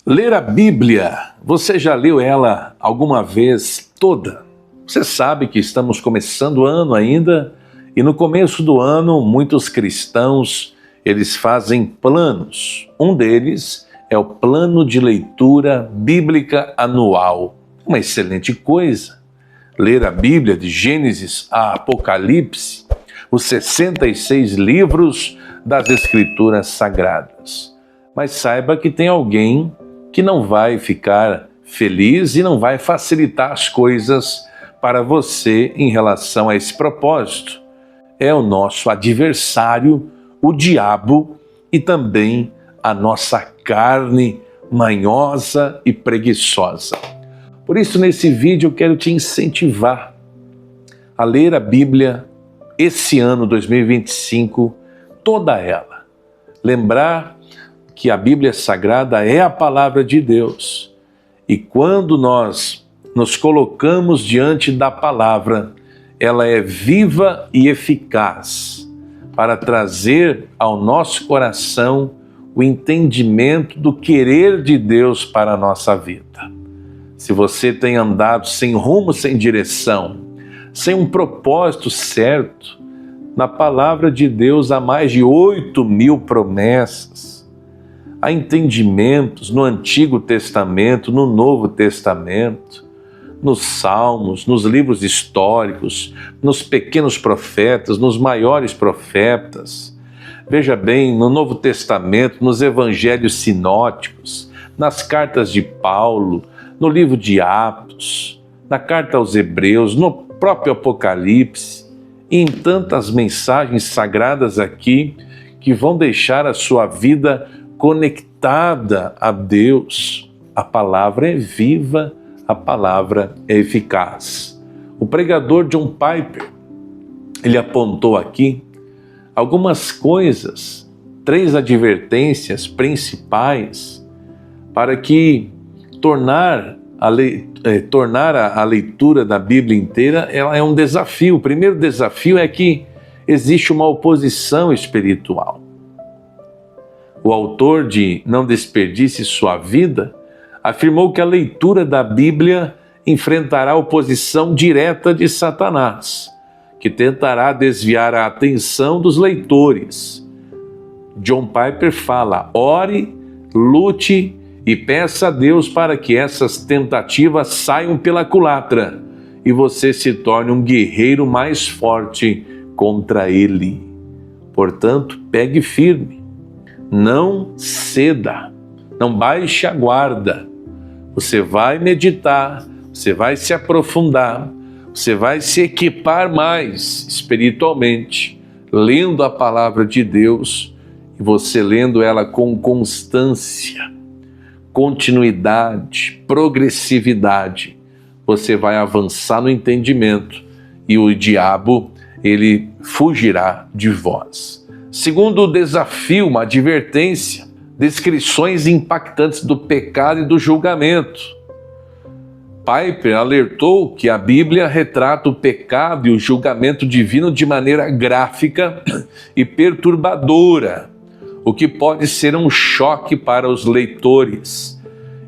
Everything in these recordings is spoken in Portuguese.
Ler a Bíblia, você já leu ela alguma vez toda? Você sabe que estamos começando o ano ainda e no começo do ano muitos cristãos eles fazem planos. Um deles é o plano de leitura bíblica anual. Uma excelente coisa. Ler a Bíblia de Gênesis a Apocalipse, os 66 livros das Escrituras Sagradas. Mas saiba que tem alguém que não vai ficar feliz e não vai facilitar as coisas para você em relação a esse propósito. É o nosso adversário, o diabo, e também a nossa carne manhosa e preguiçosa. Por isso, nesse vídeo, eu quero te incentivar a ler a Bíblia esse ano 2025, toda ela. Lembrar que a Bíblia Sagrada é a palavra de Deus. E quando nós nos colocamos diante da palavra, ela é viva e eficaz para trazer ao nosso coração o entendimento do querer de Deus para a nossa vida. Se você tem andado sem rumo, sem direção, sem um propósito certo, na palavra de Deus há mais de 8.000 promessas. Há entendimentos no Antigo Testamento, no Novo Testamento, nos Salmos, nos livros históricos, nos pequenos profetas, nos maiores profetas. Veja bem, no Novo Testamento, nos Evangelhos sinóticos, nas cartas de Paulo, no livro de Atos, na carta aos Hebreus, no próprio Apocalipse, e em tantas mensagens sagradas aqui que vão deixar a sua vida conectada a Deus. A palavra é viva, a palavra é eficaz. O pregador John Piper, ele apontou aqui algumas coisas, 3 advertências principais para que tornar a leitura da Bíblia inteira ela é um desafio. O primeiro desafio é que existe uma oposição espiritual. O autor de Não Desperdice Sua Vida afirmou que a leitura da Bíblia enfrentará a oposição direta de Satanás, que tentará desviar a atenção dos leitores. John Piper fala: ore, lute e peça a Deus para que essas tentativas saiam pela culatra e você se torne um guerreiro mais forte contra ele. Portanto, pegue firme. Não ceda, não baixe a guarda. Você vai meditar, você vai se aprofundar, você vai se equipar mais espiritualmente, lendo a palavra de Deus, e você lendo ela com constância, continuidade, progressividade, você vai avançar no entendimento e o diabo, ele fugirá de vós. Segundo desafio, uma advertência, descrições impactantes do pecado e do julgamento. Piper alertou que a Bíblia retrata o pecado e o julgamento divino de maneira gráfica e perturbadora, o que pode ser um choque para os leitores.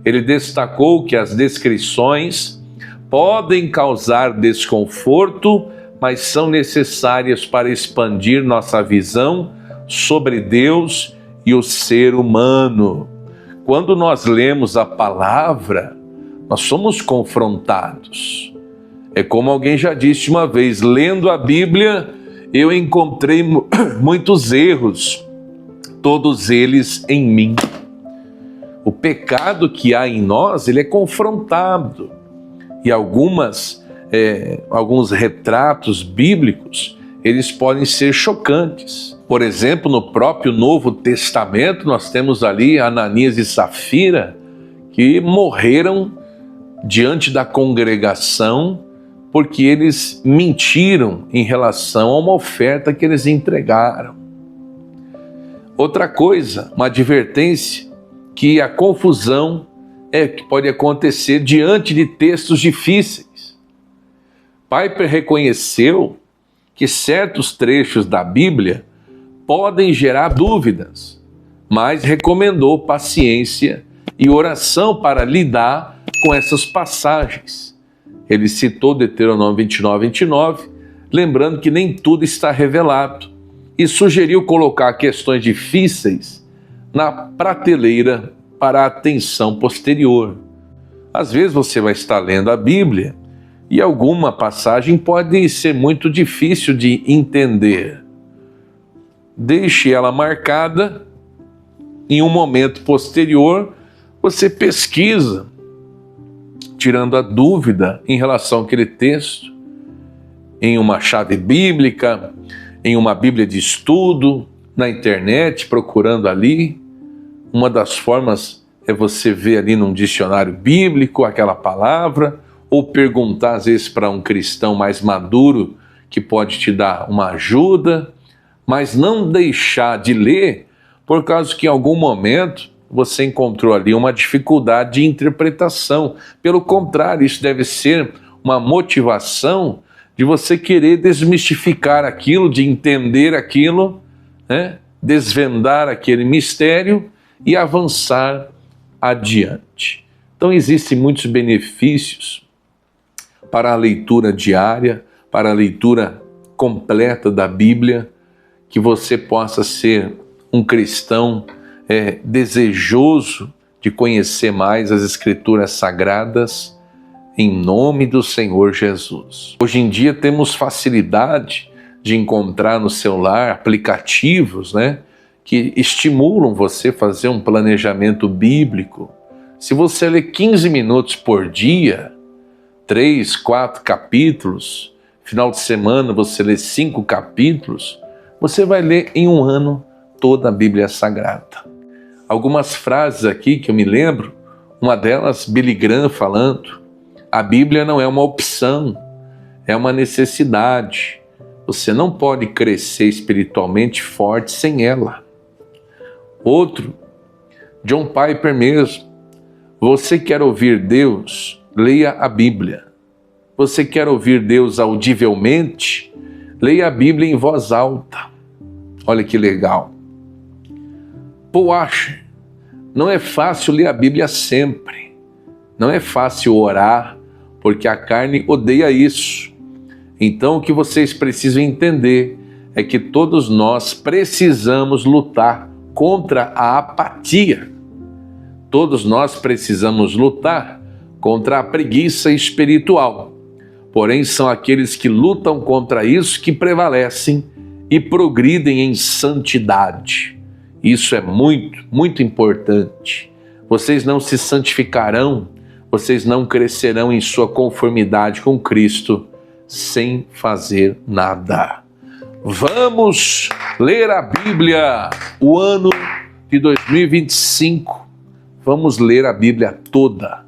Ele destacou que as descrições podem causar desconforto, mas são necessárias para expandir nossa visão sobre Deus e o ser humano. Quando nós lemos a palavra, nós somos confrontados. É como alguém já disse uma vez: lendo a Bíblia, eu encontrei muitos erros, todos eles em mim. O pecado que há em nós, ele é confrontado. E alguns retratos bíblicos, eles podem ser chocantes. Por exemplo, no próprio Novo Testamento, nós temos ali Ananias e Safira, que morreram diante da congregação porque eles mentiram em relação a uma oferta que eles entregaram. Outra coisa, uma advertência, que a confusão que pode acontecer diante de textos difíceis. Piper reconheceu que certos trechos da Bíblia podem gerar dúvidas, mas recomendou paciência e oração para lidar com essas passagens. Ele citou Deuteronômio 29, lembrando que nem tudo está revelado, e sugeriu colocar questões difíceis na prateleira para a atenção posterior. Às vezes você vai estar lendo a Bíblia e alguma passagem pode ser muito difícil de entender. Deixe ela marcada, em um momento posterior você pesquisa, tirando a dúvida em relação àquele texto, em uma chave bíblica, em uma Bíblia de estudo, na internet, procurando ali. Uma das formas é você ver ali num dicionário bíblico aquela palavra, ou perguntar às vezes para um cristão mais maduro que pode te dar uma ajuda, mas não deixar de ler por causa que em algum momento você encontrou ali uma dificuldade de interpretação. Pelo contrário, isso deve ser uma motivação de você querer desmistificar aquilo, de entender aquilo, né? Desvendar aquele mistério e avançar adiante. Então existem muitos benefícios para a leitura diária, para a leitura completa da Bíblia, que você possa ser um cristão desejoso de conhecer mais as Escrituras Sagradas, em nome do Senhor Jesus. Hoje em dia temos facilidade de encontrar no celular aplicativos, né, que estimulam você a fazer um planejamento bíblico. Se você ler 15 minutos por dia, 3, 4 capítulos, final de semana você lê 5 capítulos, você vai ler em um ano toda a Bíblia Sagrada. Algumas frases aqui que eu me lembro, uma delas, Billy Graham falando: a Bíblia não é uma opção, é uma necessidade. Você não pode crescer espiritualmente forte sem ela. Outro, John Piper mesmo: você quer ouvir Deus? Leia a Bíblia. Você quer ouvir Deus audivelmente? Leia a Bíblia em voz alta. Olha que legal. Paul Washer: não é fácil ler a Bíblia sempre. Não é fácil orar, porque a carne odeia isso. Então o que vocês precisam entender é que todos nós precisamos lutar contra a apatia. Todos nós precisamos lutar contra a preguiça espiritual. Porém, são aqueles que lutam contra isso que prevalecem e progridem em santidade. Isso é muito, muito importante. Vocês não se santificarão, vocês não crescerão em sua conformidade com Cristo sem fazer nada. Vamos ler a Bíblia, o ano de 2025. Vamos ler a Bíblia toda.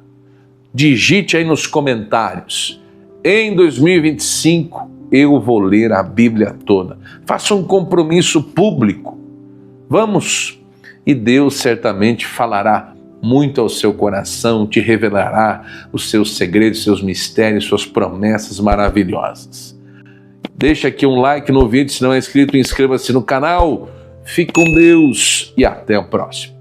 Digite aí nos comentários: em 2025 eu vou ler a Bíblia toda. Faça um compromisso público. Vamos, e Deus certamente falará muito ao seu coração, te revelará os seus segredos, seus mistérios, suas promessas maravilhosas. Deixa aqui um like no vídeo, se não é inscrito, inscreva-se no canal. Fique com Deus e até o próximo.